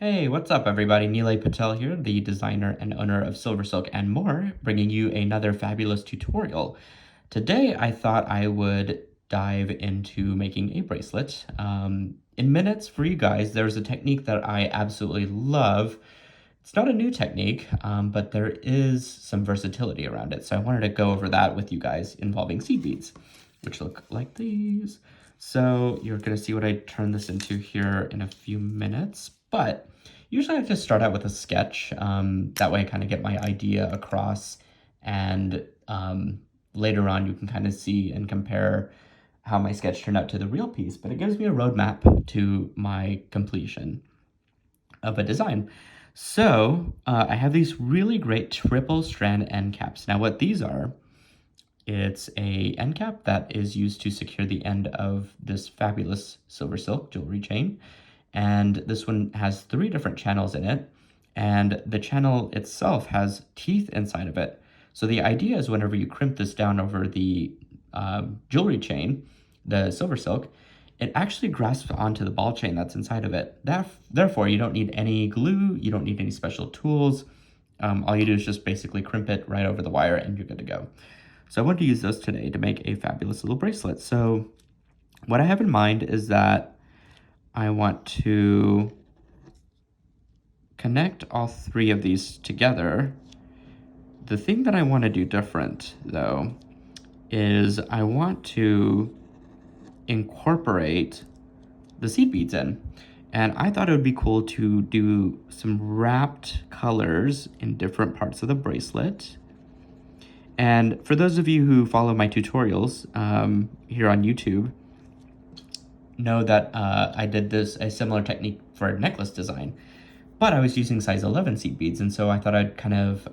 Hey, what's up everybody? Nilay Patel here, the designer and owner of SilverSilk and more, bringing you another fabulous tutorial. Today I thought I would dive into making a bracelet. In minutes for you guys, there's a technique that I absolutely love. It's not a new technique, but there is some versatility around it. So I wanted to go over that with you guys involving seed beads, which look like these. So you're gonna see what I turn this into here in a few minutes, but usually I just start out with a sketch. That way I kind of get my idea across, and later on you can kind of see and compare how my sketch turned out to the real piece, but it gives me a roadmap to my completion of a design. So I have these really great triple strand end caps. Now what these are, it's a end cap that is used to secure the end of this fabulous SilverSilk jewelry chain. And this one has 3 different channels in it, and the channel itself has teeth inside of it. So the idea is whenever you crimp this down over the jewelry chain, the SilverSilk, it actually grasps onto the ball chain that's inside of it. Therefore, you don't need any glue, you don't need any special tools. All you do is just basically crimp it right over the wire and you're good to go. So I wanted to use this today to make a fabulous little bracelet. So what I have in mind is that I want to connect all 3 of these together. The thing that I want to do different, though, is I want to incorporate the seed beads in. And I thought it would be cool to do some wrapped colors in different parts of the bracelet. And for those of you who follow my tutorials here on YouTube, know that I did a similar technique for a necklace design, but I was using size 11 seed beads, and so I thought I'd kind of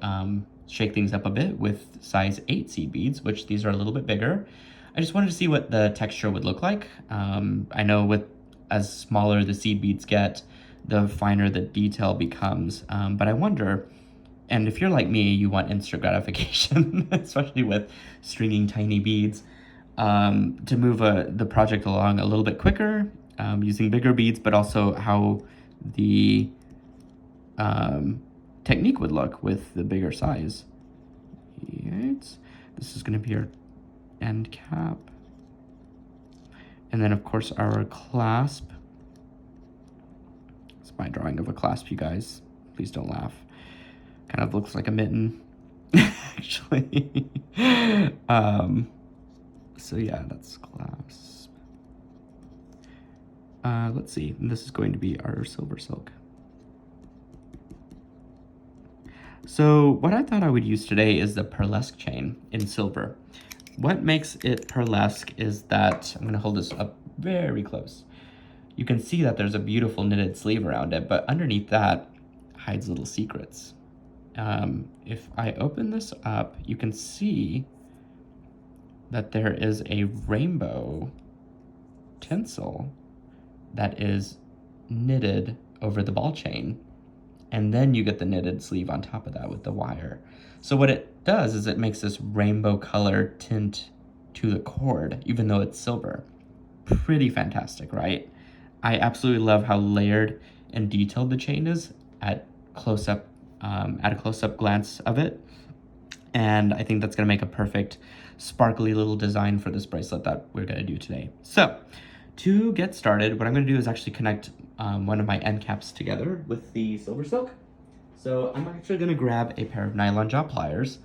shake things up a bit with size 8 seed beads, which these are a little bit bigger. I just wanted to see what the texture would look like. I know with as smaller the seed beads get, the finer the detail becomes, but I wonder, and if you're like me, you want instant gratification, especially with stringing tiny beads, to move the project along a little bit quicker, using bigger beads, but also how the technique would look with the bigger size. Right. This is going to be our end cap. And then, of course, our clasp. It's my drawing of a clasp, you guys. Please don't laugh. Kind of looks like a mitten, actually. So yeah, that's clasp. Let's see. This is going to be our SilverSilk. So what I thought I would use today is the Pearlesque chain in silver. What makes it Pearlesque is that, I'm going to hold this up very close. You can see that there's a beautiful knitted sleeve around it, but underneath that hides little secrets. If I open this up, you can see that there is a rainbow tinsel that is knitted over the ball chain. And then you get the knitted sleeve on top of that with the wire. So what it does is it makes this rainbow color tint to the cord, even though it's silver. Pretty fantastic, right? I absolutely love how layered and detailed the chain is at a close-up glance of it. And I think that's gonna make a perfect sparkly little design for this bracelet that we're gonna do today. So to get started, what I'm gonna do is actually connect one of my end caps together with the SilverSilk. So I'm actually gonna grab a pair of nylon jaw pliers.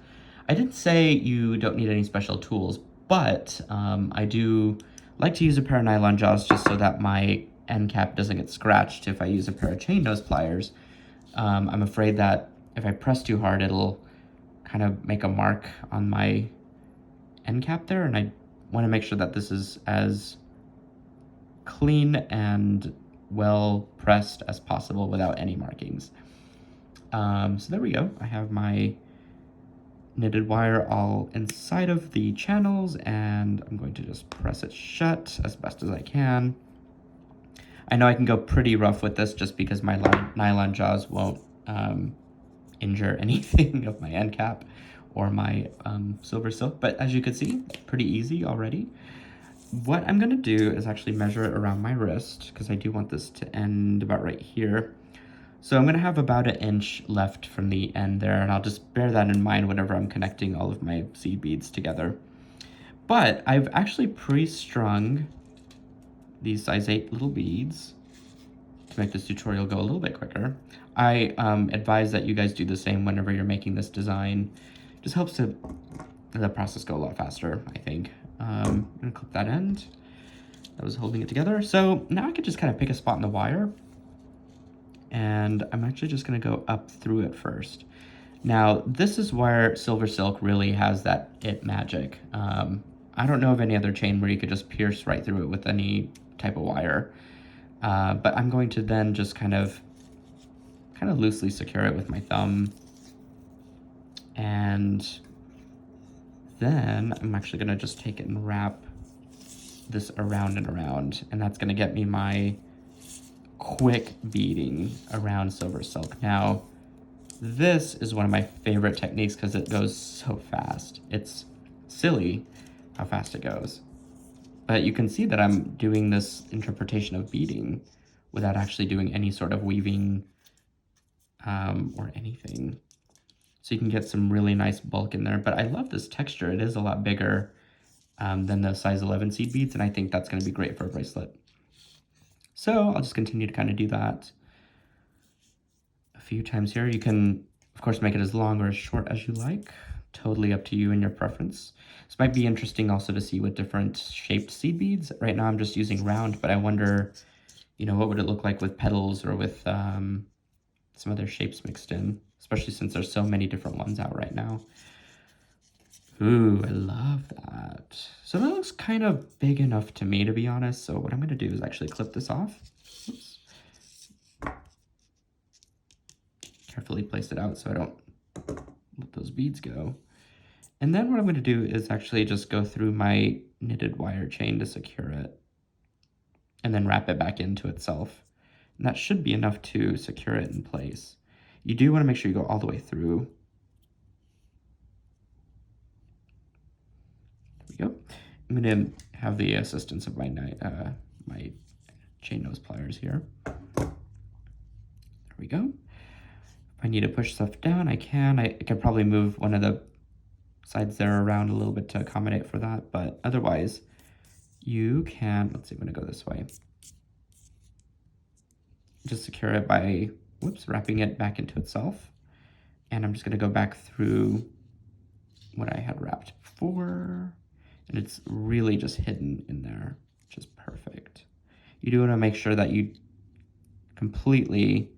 I didn't say you don't need any special tools, but I do like to use a pair of nylon jaws just so that my end cap doesn't get scratched if I use a pair of chain nose pliers. I'm afraid that if I press too hard, it'll kind of make a mark on my end cap there, and I want to make sure that this is as clean and well pressed as possible without any markings. So there we go. I have my knitted wire all inside of the channels, and I'm going to just press it shut as best as I can. I know I can go pretty rough with this just because my nylon jaws won't injure anything of my end cap or my SilverSilk, but as you can see, pretty easy already. What I'm gonna do is actually measure it around my wrist, because I do want this to end about right here. So I'm gonna have about 1 inch left from the end there, and I'll just bear that in mind whenever I'm connecting all of my seed beads together. But I've actually pre-strung these size 8 little beads to make this tutorial go a little bit quicker. I advise that you guys do the same whenever you're making this design. Just helps to the process go a lot faster, I think. I'm gonna clip that end that was holding it together. So now I could just kind of pick a spot in the wire, and I'm actually just gonna go up through it first. Now, this is where SilverSilk really has that it magic. I don't know of any other chain where you could just pierce right through it with any type of wire. But I'm going to then just kind of loosely secure it with my thumb. And then I'm actually gonna just take it and wrap this around and around. And that's gonna get me my quick beading around SilverSilk. Now, this is one of my favorite techniques because it goes so fast. It's silly how fast it goes. But you can see that I'm doing this interpretation of beading without actually doing any sort of weaving or anything. So you can get some really nice bulk in there. But I love this texture. It is a lot bigger than the size 11 seed beads, and I think that's going to be great for a bracelet. So I'll just continue to kind of do that a few times here. You can, of course, make it as long or as short as you like. Totally up to you and your preference. This might be interesting also to see with different shaped seed beads. Right now I'm just using round, but I wonder, you know, what would it look like with petals or with some other shapes mixed in, especially since there's so many different ones out right now. Ooh, I love that. So that looks kind of big enough to me, to be honest. So what I'm gonna do is actually clip this off. Oops. Carefully place it out so I don't let those beads go. And then what I'm going to do is actually just go through my knitted wire chain to secure it and then wrap it back into itself. And that should be enough to secure it in place. You do want to make sure you go all the way through. There we go. I'm going to have the assistance of my chain nose pliers here. There we go. If I need to push stuff down, I can. I could probably move one of the sides there around a little bit to accommodate for that, but otherwise you can, let's see, I'm gonna go this way. Just secure it by, whoops, wrapping it back into itself. And I'm just gonna go back through what I had wrapped before, and it's really just hidden in there, which is perfect. You do wanna make sure that you completely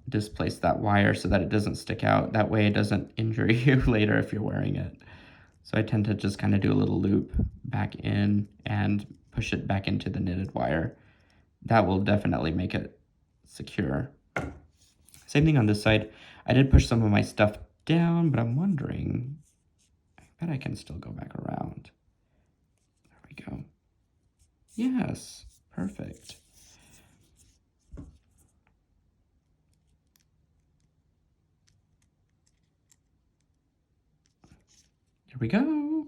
displace that wire so that it doesn't stick out. That way it doesn't injure you later if you're wearing it. So I tend to just kind of do a little loop back in and push it back into the knitted wire. That will definitely make it secure. Same thing on this side. I did push some of my stuff down, but I'm wondering, I bet I can still go back around. There we go. Yes, perfect. There we go.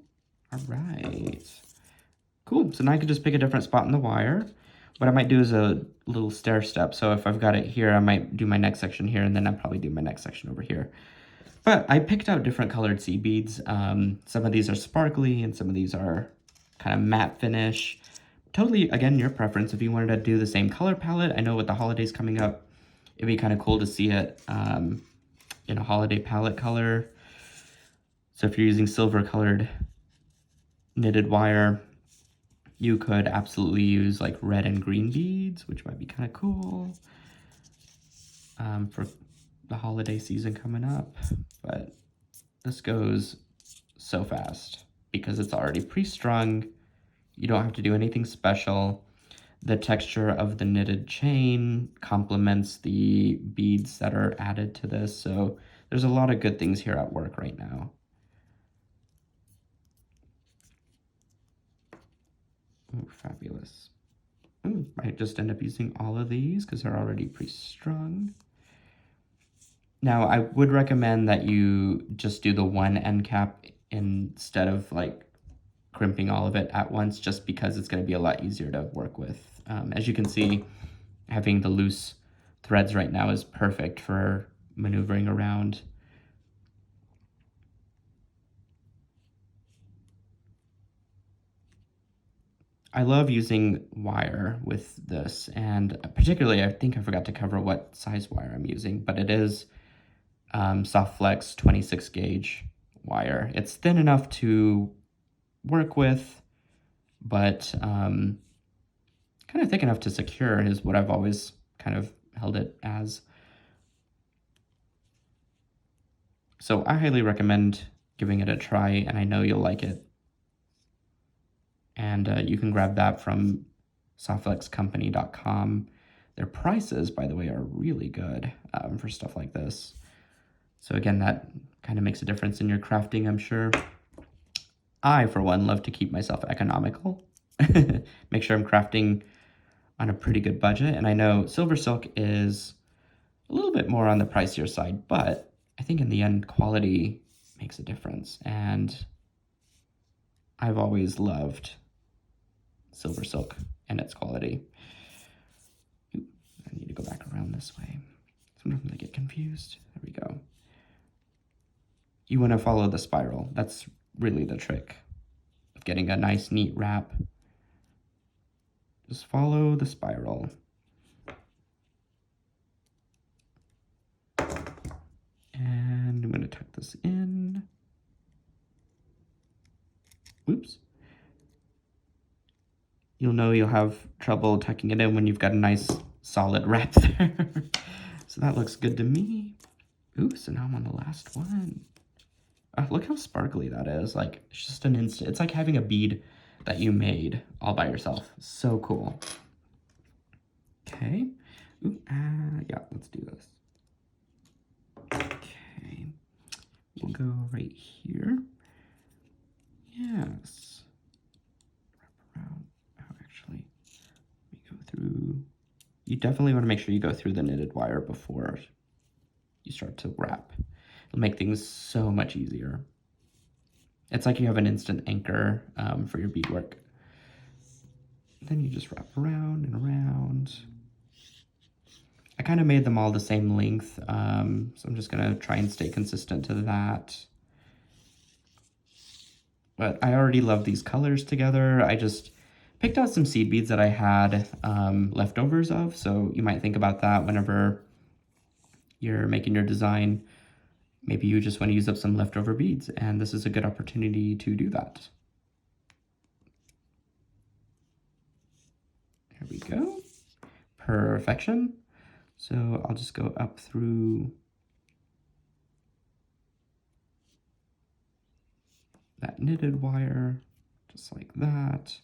All right. Cool. So now I can just pick a different spot in the wire. What I might do is a little stair step. So if I've got it here, I might do my next section here, and then I'll probably do my next section over here. But I picked out different colored seed beads. Some of these are sparkly, and some of these are kind of matte finish. Totally, again, your preference. If you wanted to do the same color palette, I know with the holidays coming up, it'd be kind of cool to see it in a holiday palette color. So if you're using silver colored knitted wire, you could absolutely use like red and green beads, which might be kind of cool for the holiday season coming up. But this goes so fast because it's already pre-strung. You don't have to do anything special. The texture of the knitted chain complements the beads that are added to this. So there's a lot of good things here at work right now. Oh, fabulous. Ooh, I just end up using all of these because they're already pre-strung. Now, I would recommend that you just do the one end cap instead of like crimping all of it at once, just because it's going to be a lot easier to work with. As you can see, having the loose threads right now is perfect for maneuvering around. I love using wire with this, and particularly I think I forgot to cover what size wire I'm using, but it is Soft Flex 26 gauge wire. It's thin enough to work with, but kind of thick enough to secure is what I've always kind of held it as. So I highly recommend giving it a try, and I know you'll like it. And you can grab that from softflexcompany.com. Their prices, by the way, are really good for stuff like this. So again, that kind of makes a difference in your crafting, I'm sure. I, for one, love to keep myself economical. Make sure I'm crafting on a pretty good budget. And I know SilverSilk is a little bit more on the pricier side, but I think in the end, quality makes a difference. And I've always loved SilverSilk and its quality. Ooh, I need to go back around this way. Sometimes I get confused. There we go. You want to follow the spiral. That's really the trick of getting a nice, neat wrap. Just follow the spiral. And I'm going to tuck this in. Whoops. You'll know you'll have trouble tucking it in when you've got a nice solid wrap there. So that looks good to me. Ooh, so now I'm on the last one. Look how sparkly that is. Like, it's just an instant. It's like having a bead that you made all by yourself. So cool. Okay. Ooh, yeah, let's do this. Okay. We'll go right here. Yes. Wrap around. Oh, actually, let me go through. You definitely want to make sure you go through the knitted wire before you start to wrap. It'll make things so much easier. It's like you have an instant anchor for your beadwork. Then you just wrap around and around. I kind of made them all the same length, so I'm just going to try and stay consistent to that. But I already love these colors together. I just picked out some seed beads that I had leftovers of, so you might think about that whenever you're making your design. Maybe you just want to use up some leftover beads, and this is a good opportunity to do that. There we go. Perfection. So I'll just go up through that knitted wire, just like that.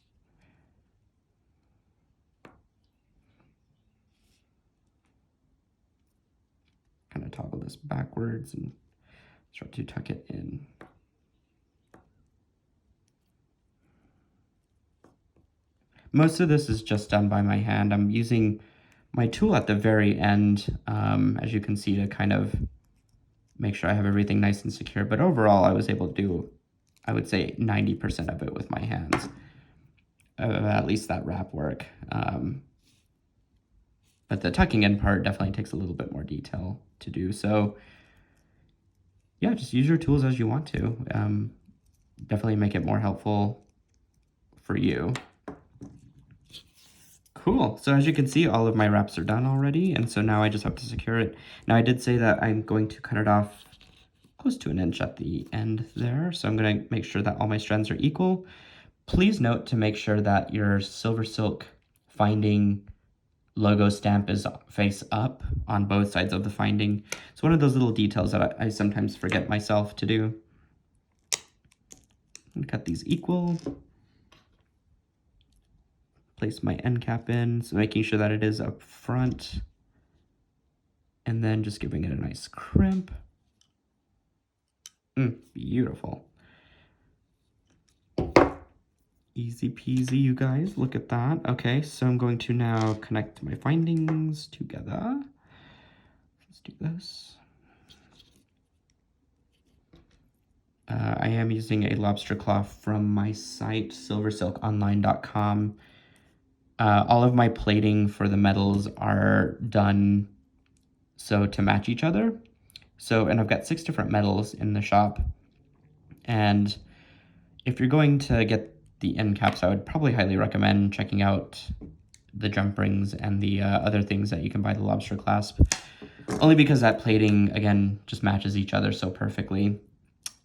Kind of toggle this backwards and start to tuck it in. Most of this is just done by my hand. I'm using my tool at the very end, as you can see, to kind of make sure I have everything nice and secure. But overall, I was able to do, I would say, 90% of it with my hands. At least that wrap work. But the tucking in part definitely takes a little bit more detail to do. So yeah, just use your tools as you want to. Definitely make it more helpful for you. Cool. So as you can see, all of my wraps are done already. And so now I just have to secure it. Now I did say that I'm going to cut it off close to 1 inch at the end there. So I'm going to make sure that all my strands are equal. Please note to make sure that your SilverSilk finding logo stamp is face up on both sides of the finding. It's one of those little details that I sometimes forget myself to do. And cut these equal. Place my end cap in, so making sure that it is up front. And then just giving it a nice crimp. Beautiful. Easy peasy, you guys. Look at that. Okay, so I'm going to now connect my findings together. Let's do this. I am using a lobster cloth from my site, silversilkonline.com. All of my plating for the metals are done so to match each other. So, and I've got 6 different metals in the shop. And if you're going to get the end caps, I would probably highly recommend checking out the jump rings and the other things that you can buy, the Lobster clasp. Only because that plating, again, just matches each other so perfectly.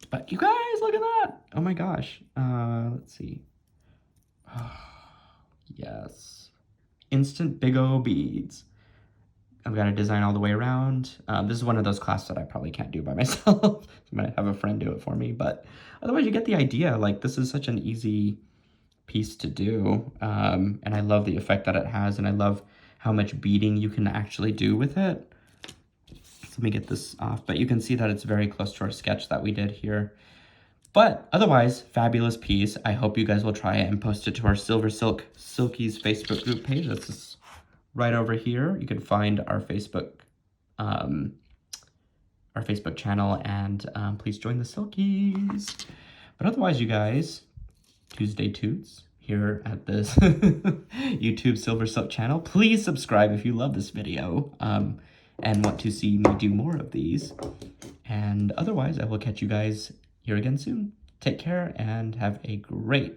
But you guys, look at that! Oh my gosh. Let's see. Oh, yes. Instant Big O beads. I've got a design all the way around. This is one of those clasps that I probably can't do by myself. I'm gonna have a friend do it for me, but otherwise you get the idea. Like, this is such an easy piece to do, and I love the effect that it has, and I love how much beading you can actually do with it. So let me get this off, but you can see that it's very close to our sketch that we did here. But otherwise, fabulous piece. I hope you guys will try it and post it to our SilverSilk Silkies Facebook group page. This is right over here. You can find our Facebook channel, and please join the Silkies. But otherwise, you guys, Tuesday Toots here at this YouTube SilverSilk channel. Please subscribe if you love this video and want to see me do more of these. And otherwise, I will catch you guys here again soon. Take care and have a great